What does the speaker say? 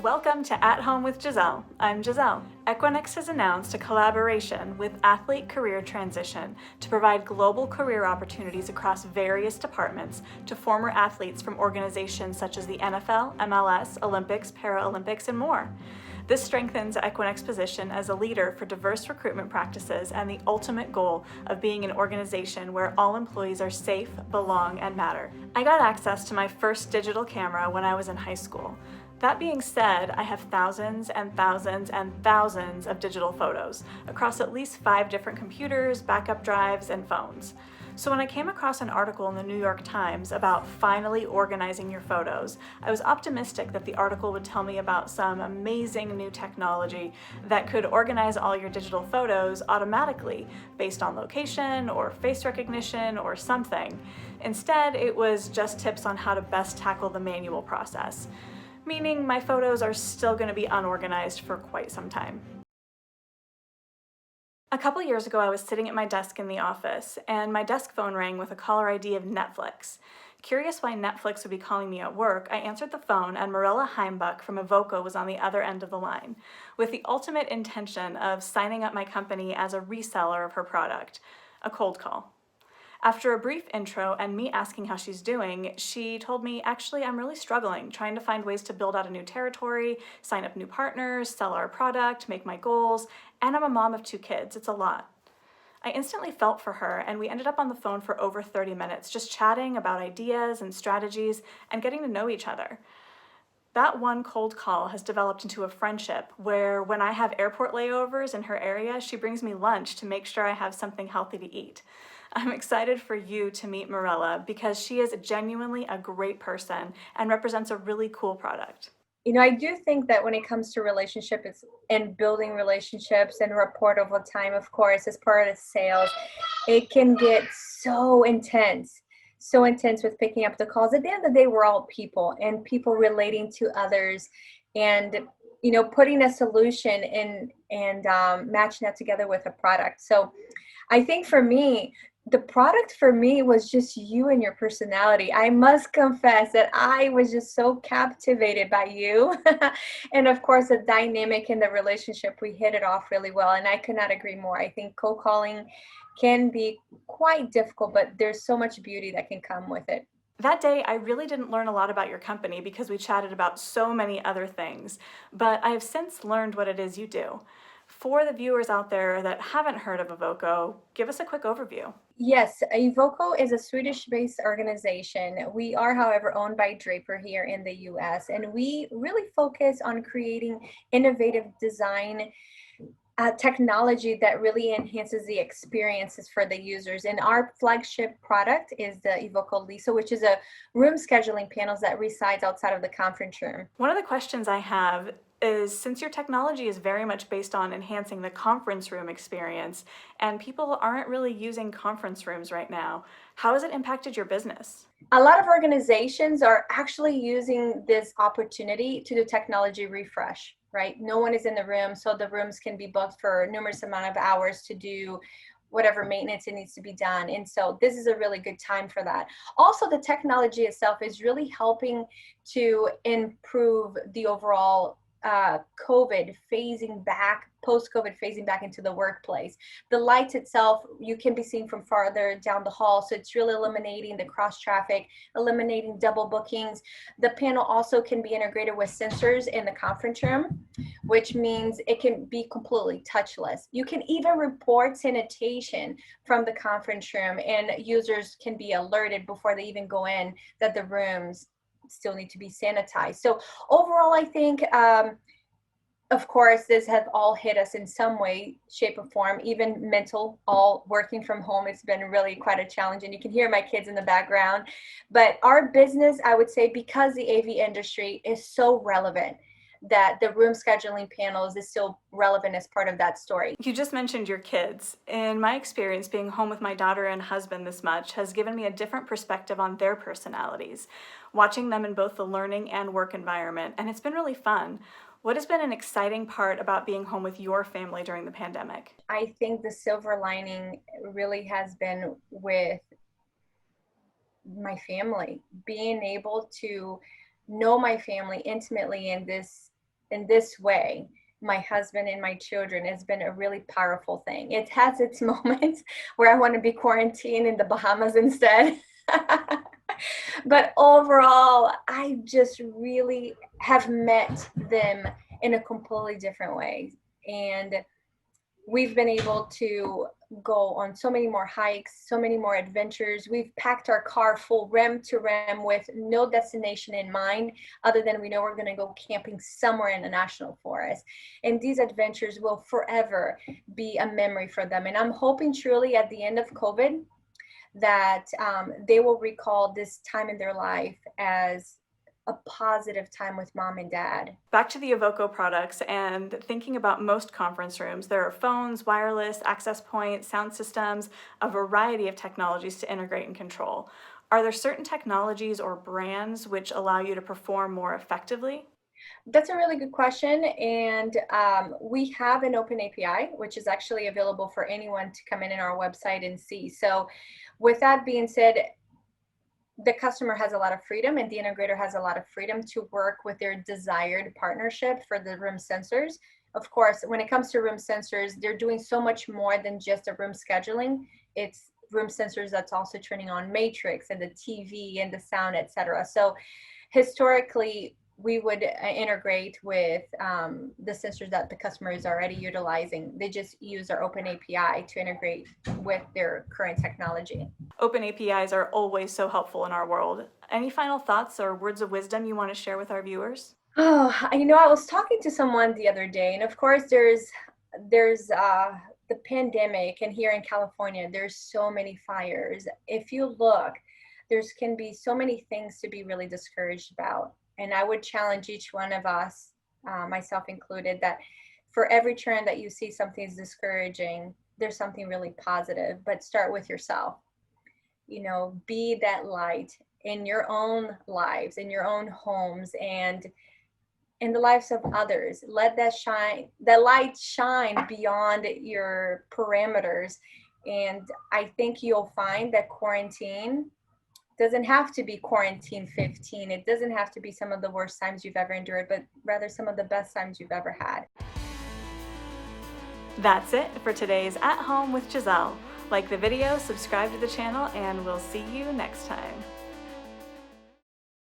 Welcome to At Home with Gizzelle. I'm Gizzelle. Equinix has announced a collaboration with Athlete Career Transition to provide global career opportunities across various departments to former athletes from organizations such as the NFL, MLS, Olympics, Paralympics, and more. This strengthens Equinix's position as a leader for diverse recruitment practices and the ultimate goal of being an organization where all employees are safe, belong, and matter. I got access to my first digital camera when I was in high school. That being said, I have thousands and thousands and thousands of digital photos across at least 5 different computers, backup drives, and phones. So when I came across an article in the New York Times about finally organizing your photos, I was optimistic that the article would tell me about some amazing new technology that could organize all your digital photos automatically based on location or face recognition or something. Instead, it was just tips on how to best tackle the manual process, meaning my photos are still going to be unorganized for quite some time. A couple years ago, I was sitting at my desk in the office, and my desk phone rang with a caller ID of Netflix. Curious why Netflix would be calling me at work, I answered the phone, and Myrella Heimbuck from Evoko was on the other end of the line, with the ultimate intention of signing up my company as a reseller of her product, a cold call. After a brief intro and me asking how she's doing, she told me, actually, I'm really struggling, trying to find ways to build out a new territory, sign up new partners, sell our product, make my goals, and I'm a mom of 2 kids. It's a lot. I instantly felt for her, and we ended up on the phone for over 30 minutes, just chatting about ideas and strategies and getting to know each other. That one cold call has developed into a friendship where when I have airport layovers in her area, she brings me lunch to make sure I have something healthy to eat. I'm excited for you to meet Myrella because she is genuinely a great person and represents a really cool product. I do think that when it comes to relationships and building relationships and rapport over time, of course, as part of the sales, it can get so intense with picking up the calls. At the end of the day, we're all people and people relating to others and, putting a solution in and matching that together with a product. So I think for me, the product for me was just you and your personality. I must confess that I was just so captivated by you. And of course, the dynamic in the relationship, we hit it off really well. And I could not agree more. I think cold calling can be quite difficult, but there's so much beauty that can come with it. That day, I really didn't learn a lot about your company because we chatted about so many other things, but I have since learned what it is you do. For the viewers out there that haven't heard of Evoko, give us a quick overview. Yes, Evoko is a Swedish-based organization. We are, however, owned by Draper here in the US, and we really focus on creating innovative design technology that really enhances the experiences for the users. And our flagship product is the Evoko Lisa, which is a room scheduling panel that resides outside of the conference room. One of the questions I have is, since your technology is very much based on enhancing the conference room experience, and people aren't really using conference rooms right now, how has it impacted your business? A lot of organizations are actually using this opportunity to do technology refresh, right? No one is in the room, so the rooms can be booked for a numerous amount of hours to do whatever maintenance it needs to be done. And so this is a really good time for that. Also, the technology itself is really helping to improve the overall post-COVID phasing back into the workplace. The lights itself, you can be seen from farther down the hall. So it's really eliminating the cross traffic, eliminating double bookings. The panel also can be integrated with sensors in the conference room, which means it can be completely touchless. You can even report sanitation from the conference room, and users can be alerted before they even go in that the rooms still need to be sanitized. So overall, I think, of course, this has all hit us in some way, shape, or form, even mental, all working from home. It's been really quite a challenge, and you can hear my kids in the background. But our business, I would say, because the AV industry is so relevant, that the room scheduling panels is still relevant as part of that story. You just mentioned your kids. In my experience, being home with my daughter and husband this much has given me a different perspective on their personalities, watching them in both the learning and work environment, and it's been really fun. What has been an exciting part about being home with your family during the pandemic? I think the silver lining really has been with my family, being able to know my family intimately in this in this way, my husband and my children, has been a really powerful thing. It has its moments where I want to be quarantined in the Bahamas instead. But overall, I just really have met them in a completely different way. And we've been able to go on so many more hikes, so many more adventures. We've packed our car full rim to rim with no destination in mind, other than we know we're going to go camping somewhere in the national forest. And these adventures will forever be a memory for them. And I'm hoping truly at the end of COVID that they will recall this time in their life as a positive time with mom and dad. Back to the Evoko products and thinking about most conference rooms, there are phones, wireless, access points, sound systems, a variety of technologies to integrate and control. Are there certain technologies or brands which allow you to perform more effectively? That's a really good question. And we have an open API, which is actually available for anyone to come in our website and see. So with that being said, the customer has a lot of freedom and the integrator has a lot of freedom to work with their desired partnership for the room sensors. Of course, when it comes to room sensors, they're doing so much more than just a room scheduling. It's room sensors that's also turning on matrix and the TV and the sound, etc. So historically, we would integrate with the sensors that the customer is already utilizing. They just use our open API to integrate with their current technology. Open APIs are always so helpful in our world. Any final thoughts or words of wisdom you want to share with our viewers? Oh, I was talking to someone the other day, and of course, there's the pandemic, and here in California, there's so many fires. If you look, there's can be so many things to be really discouraged about. And I would challenge each one of us, myself included, that for every turn that you see something is discouraging, there's something really positive. But start with yourself. Be that light in your own lives, in your own homes, and in the lives of others. Let that light shine beyond your parameters. And I think you'll find that quarantine doesn't have to be quarantine 15. It doesn't have to be some of the worst times you've ever endured, but rather some of the best times you've ever had. That's it for today's At Home with Gizzelle. Like the video, subscribe to the channel, and we'll see you next time.